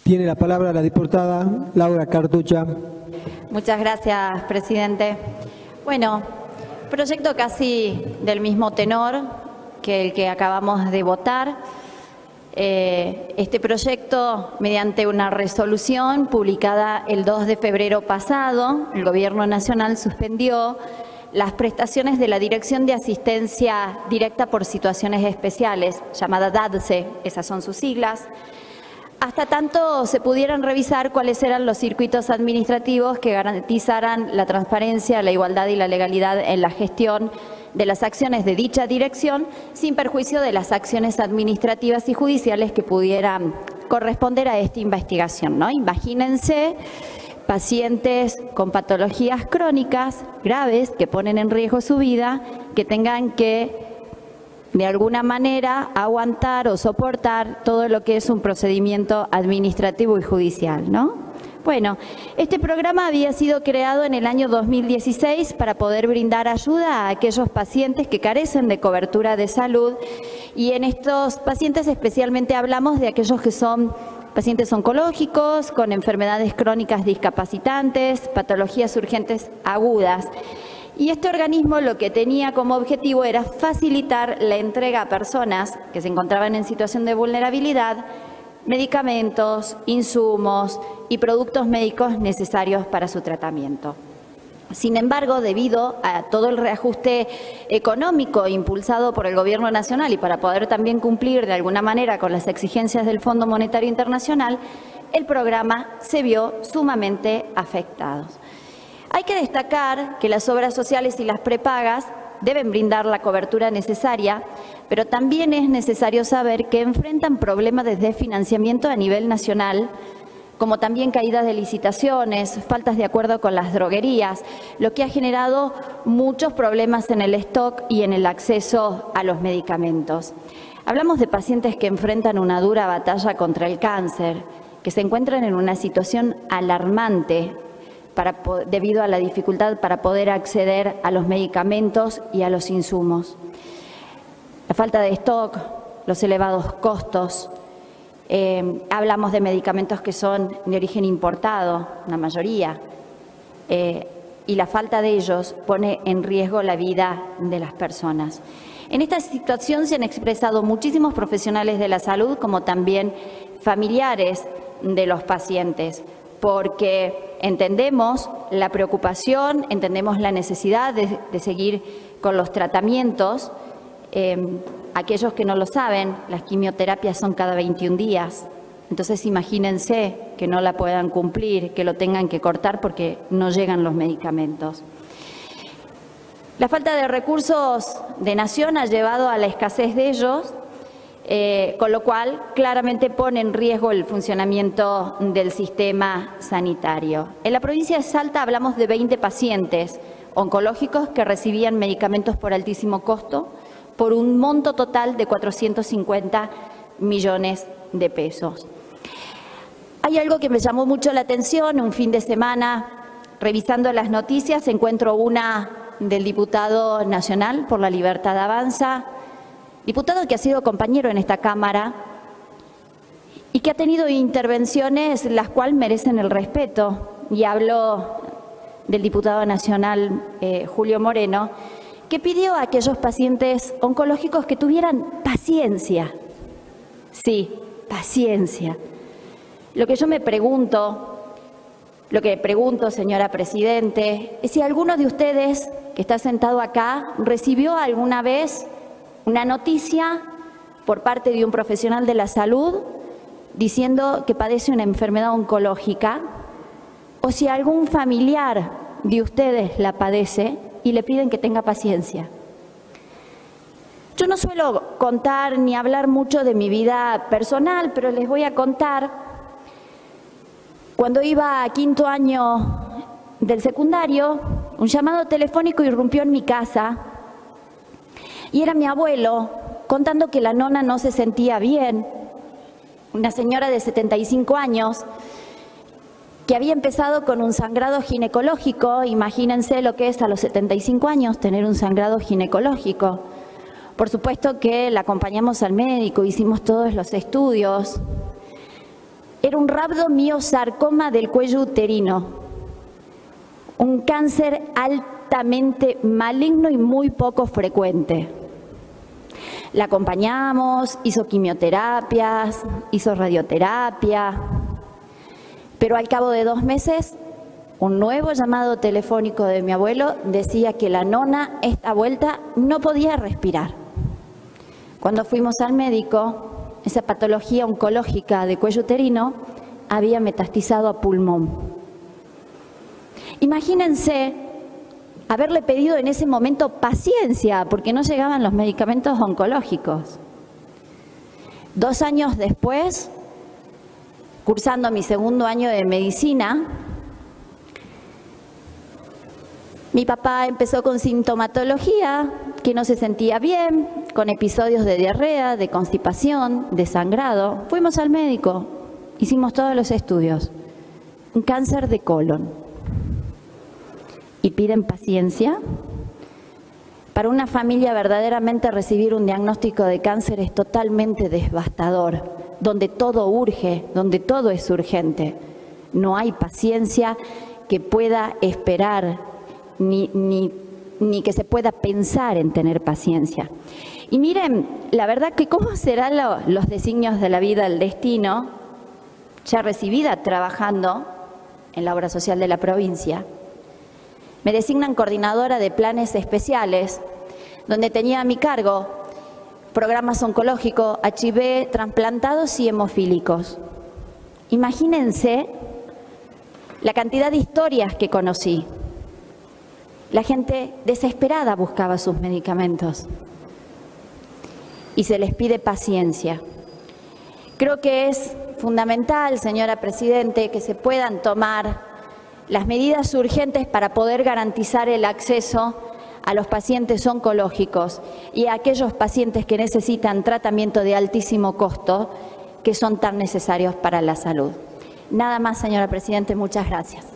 Tiene la palabra la diputada Laura Cartucha. Muchas gracias, presidente. Bueno, proyecto casi del mismo tenor que el que acabamos de votar. Este proyecto, mediante una resolución publicada el 2 de febrero pasado, el Gobierno Nacional suspendió las prestaciones de la Dirección de Asistencia Directa por Situaciones Especiales, llamada DADSE, esas son sus siglas, hasta tanto se pudieran revisar cuáles eran los circuitos administrativos que garantizaran la transparencia, la igualdad y la legalidad en la gestión de las acciones de dicha dirección, sin perjuicio de las acciones administrativas y judiciales que pudieran corresponder a esta investigación, ¿no? Imagínense pacientes con patologías crónicas graves que ponen en riesgo su vida, que tengan que de alguna manera aguantar o soportar todo lo que es un procedimiento administrativo y judicial, ¿no? Bueno, este programa había sido creado en el año 2016 para poder brindar ayuda a aquellos pacientes que carecen de cobertura de salud, y en estos pacientes especialmente hablamos de aquellos que son pacientes oncológicos, con enfermedades crónicas discapacitantes, patologías urgentes agudas. Y este organismo lo que tenía como objetivo era facilitar la entrega a personas que se encontraban en situación de vulnerabilidad, medicamentos, insumos y productos médicos necesarios para su tratamiento. Sin embargo, debido a todo el reajuste económico impulsado por el Gobierno Nacional y para poder también cumplir de alguna manera con las exigencias del Fondo Monetario Internacional, el programa se vio sumamente afectado. Hay que destacar que las obras sociales y las prepagas deben brindar la cobertura necesaria, pero también es necesario saber que enfrentan problemas de desfinanciamiento a nivel nacional, como también caídas de licitaciones, faltas de acuerdo con las droguerías, lo que ha generado muchos problemas en el stock y en el acceso a los medicamentos. Hablamos de pacientes que enfrentan una dura batalla contra el cáncer, que se encuentran en una situación alarmante debido a la dificultad para poder acceder a los medicamentos y a los insumos. La falta de stock, los elevados costos, hablamos de medicamentos que son de origen importado, la mayoría, y la falta de ellos pone en riesgo la vida de las personas. En esta situación se han expresado muchísimos profesionales de la salud, como también familiares de los pacientes, porque entendemos la preocupación, entendemos la necesidad de seguir con los tratamientos. Aquellos que no lo saben, las quimioterapias son cada 21 días. Entonces imagínense que no la puedan cumplir, que lo tengan que cortar porque no llegan los medicamentos. La falta de recursos de nación ha llevado a la escasez de ellos, con lo cual claramente pone en riesgo el funcionamiento del sistema sanitario. En la provincia de Salta hablamos de 20 pacientes oncológicos que recibían medicamentos por altísimo costo, por un monto total de 450 millones de pesos. Hay algo que me llamó mucho la atención. Un fin de semana, revisando las noticias, encuentro una del diputado nacional por la Libertad Avanza, diputado que ha sido compañero en esta Cámara y que ha tenido intervenciones las cuales merecen el respeto. Y hablo del diputado nacional Julio Moreno, que pidió a aquellos pacientes oncológicos que tuvieran paciencia. Sí, paciencia. Lo que yo me pregunto, señora Presidente, es si alguno de ustedes que está sentado acá recibió alguna vez una noticia por parte de un profesional de la salud diciendo que padece una enfermedad oncológica, o si algún familiar de ustedes la padece y le piden que tenga paciencia. Yo no suelo contar ni hablar mucho de mi vida personal, pero les voy a contar. Cuando iba a quinto año del secundario, un llamado telefónico irrumpió en mi casa y era mi abuelo contando que la nona no se sentía bien, una señora de 75 años que había empezado con un sangrado ginecológico. Imagínense lo que es a los 75 años tener un sangrado ginecológico. Por supuesto que la acompañamos al médico, hicimos todos los estudios. Era un rabdomiosarcoma del cuello uterino, un cáncer altamente maligno y muy poco frecuente. La acompañamos, hizo quimioterapias, hizo radioterapia, pero al cabo de 2 meses, un nuevo llamado telefónico de mi abuelo decía que la nona, esta vuelta, no podía respirar. Cuando fuimos al médico, esa patología oncológica de cuello uterino había metastizado a pulmón. Imagínense haberle pedido en ese momento paciencia, porque no llegaban los medicamentos oncológicos. 2 años después, cursando mi segundo año de medicina, mi papá empezó con sintomatología, que no se sentía bien, con episodios de diarrea, de constipación, de sangrado. Fuimos al médico, hicimos todos los estudios. Un cáncer de colon. Y piden paciencia. Para una familia verdaderamente recibir un diagnóstico de cáncer es totalmente devastador, donde todo urge, donde todo es urgente. No hay paciencia que pueda esperar, ni que se pueda pensar en tener paciencia. Y miren, la verdad que cómo serán los designios de la vida, el destino, ya recibida trabajando en la obra social de la provincia. Me designan coordinadora de planes especiales, donde tenía a mi cargo programas oncológicos, HIV, trasplantados y hemofílicos. Imagínense la cantidad de historias que conocí. La gente desesperada buscaba sus medicamentos y se les pide paciencia. Creo que es fundamental, señora Presidente, que se puedan tomar las medidas urgentes para poder garantizar el acceso a los pacientes oncológicos y a aquellos pacientes que necesitan tratamiento de altísimo costo, que son tan necesarios para la salud. Nada más, señora Presidente, muchas gracias.